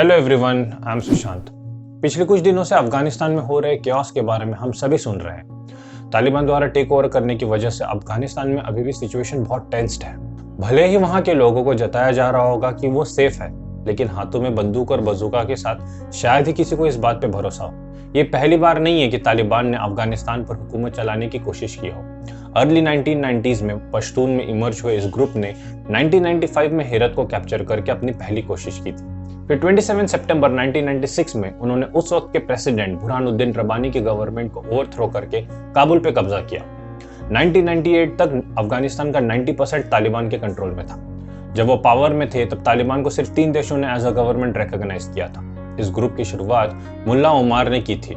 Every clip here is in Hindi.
Hello everyone, I am Sushant. पिछले कुछ दिनों से अफगानिस्तान में हो रहे क्योस के बारे में हम सभी सुन रहे हैं। तालिबान द्वारा टेक ओवर करने की वजह से अफगानिस्तान में अभी भी सिचुएशन बहुत टेंस्ड है। भले ही वहां के लोगों को जताया जा रहा होगा कि वो सेफ है, लेकिन हाथों में बंदूक और बंदूका के साथ शायद ही किसी को इस बात पे भरोसा हो। ये पहली बार नहीं है कि तालिबान ने अफगानिस्तान पर हुकूमत चलाने की कोशिश की हो। अर्ली 1990s में पश्तून में इमर्ज हुए इस ग्रुप ने 1995 में हेरत को कैप्चर करके अपनी पहली कोशिश की थी। फिर 27 सितंबर 1996 में उन्होंने उस वक्त के प्रेसिडेंट बुरहानुद्दीन रब्बानी की गवर्नमेंट को ओवरथ्रो करके काबुल पे कब्जा किया। 1998 तक अफगानिस्तान का 90% तालिबान के कंट्रोल में था। जब वो पावर में थे तब तालिबान को सिर्फ 3 देशों ने एज अ गवर्नमेंट रिकॉग्नाइज किया था। इस ग्रुप की शुरुआत मुल्ला उमार ने की थी।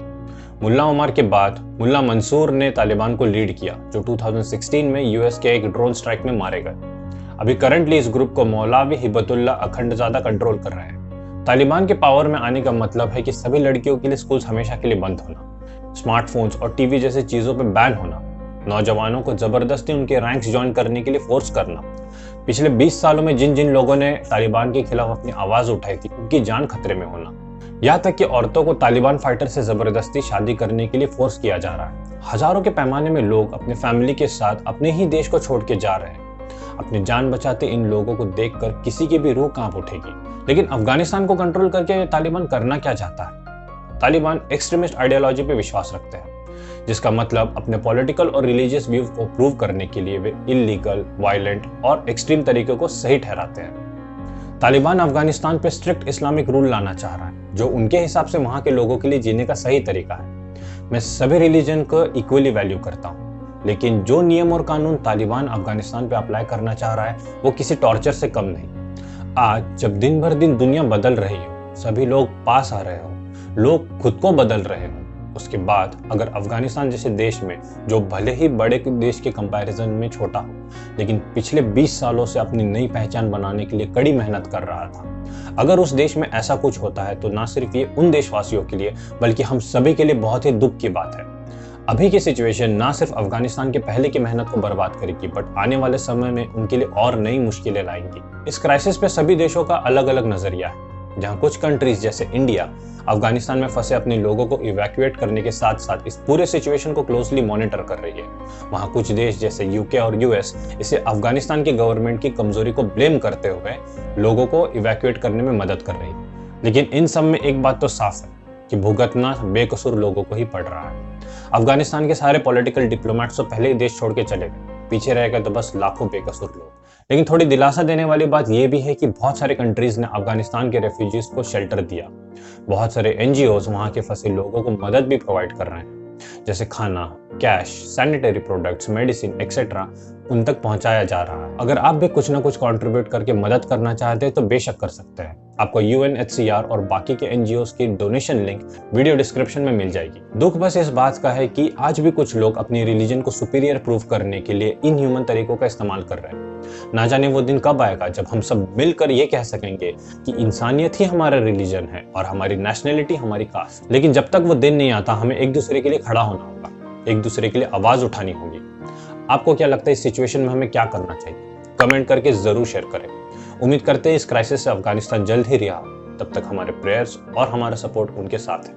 मुल्ला उमार के बाद मुल्ला मंसूर ने तालिबान को लीड किया, जो 2016 में यूएस के एक ड्रोन स्ट्राइक में मारे गए। अभी करंटली इस ग्रुप को मौलावी हिब्बतुल्लाह अखंडजादा कंट्रोल कर रहे हैं। तालिबान के पावर में आने का मतलब है कि सभी लड़कियों के लिए स्कूल्स हमेशा के लिए बंद होना, स्मार्टफोन्स और टीवी जैसी चीजों पर बैन होना, नौजवानों को जबरदस्ती उनके रैंक्स ज्वाइन करने के लिए फोर्स करना। पिछले 20 सालों में जिन जिन लोगों ने तालिबान के खिलाफ अपनी आवाज उठाई थी, उनकी जान खतरे में होना। यहाँ तक कि औरतों को तालिबान फाइटर से जबरदस्ती शादी करने के लिए फोर्स किया जा रहा है। हजारों के पैमाने में लोग अपने फैमिली के साथ अपने ही देश को छोड़ के जा रहे हैं। अपनी जान बचाते इन लोगों को देखकर किसी की भी रूह कांप उठेगी। लेकिन अफगानिस्तान को कंट्रोल करके तालिबान करना क्या चाहता है? तालिबान एक्सट्रीमिस्ट आइडियोलॉजी पे विश्वास रखते हैं, जिसका मतलब अपने पॉलिटिकल और रिलीजियस व्यू को प्रूव करने के लिए वे इलीगल, वायलेंट और एक्सट्रीम तरीकों को सही ठहराते हैं। तालिबान अफगानिस्तान पे स्ट्रिक्ट इस्लामिक रूल लाना चाह रहा है, जो उनके हिसाब से वहां के लोगों के लिए जीने का सही तरीका है। मैं सभी रिलीजन को इक्वली वैल्यू करता हूँ, लेकिन जो नियम और कानून तालिबान अफगानिस्तान पे अप्लाई करना चाह रहा है वो किसी टॉर्चर से कम नहीं। आज जब दिन भर दिन दुनिया बदल रही हो, सभी लोग पास आ रहे हो, लोग खुद को बदल रहे हो, उसके बाद अगर अफगानिस्तान जैसे देश में, जो भले ही बड़े देश के कंपैरिजन में छोटा हो, लेकिन पिछले 20 सालों से अपनी नई पहचान बनाने के लिए कड़ी मेहनत कर रहा था, अगर उस देश में ऐसा कुछ होता है तो ना सिर्फ ये उन देशवासियों के लिए बल्कि हम सभी के लिए बहुत ही दुख की बात है। अभी की सिचुएशन ना सिर्फ अफगानिस्तान के पहले की मेहनत को बर्बाद करेगी, बट आने वाले समय में उनके लिए और नई मुश्किलें लाएंगी। इस क्राइसिस पे सभी देशों का अलग अलग नजरिया है। जहां कुछ कंट्रीज जैसे इंडिया अफगानिस्तान में फंसे अपने लोगों को इवैक्यूएट करने के साथ साथ इस पूरे सिचुएशन को क्लोजली मॉनिटर कर रही है, वहां कुछ देश जैसे यूके और यूएस इसे अफगानिस्तान की गवर्नमेंट की कमजोरी को ब्लेम करते हुए लोगों को इवैक्यूएट करने में मदद कर रही है। लेकिन इन सब में एक बात तो साफ है कि भुगतना बेकसूर लोगों को ही पड़ रहा है। अफगानिस्तान के सारे पॉलिटिकल डिप्लोमेट्स तो पहले ही देश छोड़ के चले गए, पीछे रह गए तो बस लाखों बेकसूर लोग। लेकिन थोड़ी दिलासा देने वाली बात यह भी है कि बहुत सारे कंट्रीज ने अफगानिस्तान के रेफ्यूजीज को शेल्टर दिया। बहुत सारे एनजीओज वहां के फंसे लोगों को मदद भी प्रोवाइड कर रहे हैं, जैसे खाना, cash, sanitary products, medicine etcetera उन तक पहुंचाया जा रहा है। अगर आप भी कुछ ना कुछ कंट्रीब्यूट करके मदद करना चाहते हैं तो बेशक कर सकते हैं। आपको यूएनएचसीआर और बाकी के एनजीओज की डोनेशन लिंक वीडियो डिस्क्रिप्शन में मिल जाएगी। दुख बस इस बात का है कि आज भी कुछ लोग अपनी रिलीजन को सुपीरियर प्रूव करने के लिए इनह्यूमन तरीकों का इस्तेमाल कर रहे हैं। ना जाने वो दिन कब आएगा जब हम सब मिलकर ये कह सकेंगे कि इंसानियत ही हमारा रिलीजन है और हमारी नेशनलिटी हमारी कास्ट। लेकिन जब तक वो दिन नहीं आता, हमें एक दूसरे के लिए खड़ा होना होगा, एक दूसरे के लिए आवाज उठानी होगी। आपको क्या लगता है इस सिचुएशन में हमें क्या करना चाहिए? कमेंट करके जरूर शेयर करें। उम्मीद करते हैं इस क्राइसिस से अफगानिस्तान जल्द ही रिहा हो। तब तक हमारे प्रेयर्स और हमारा सपोर्ट उनके साथ है।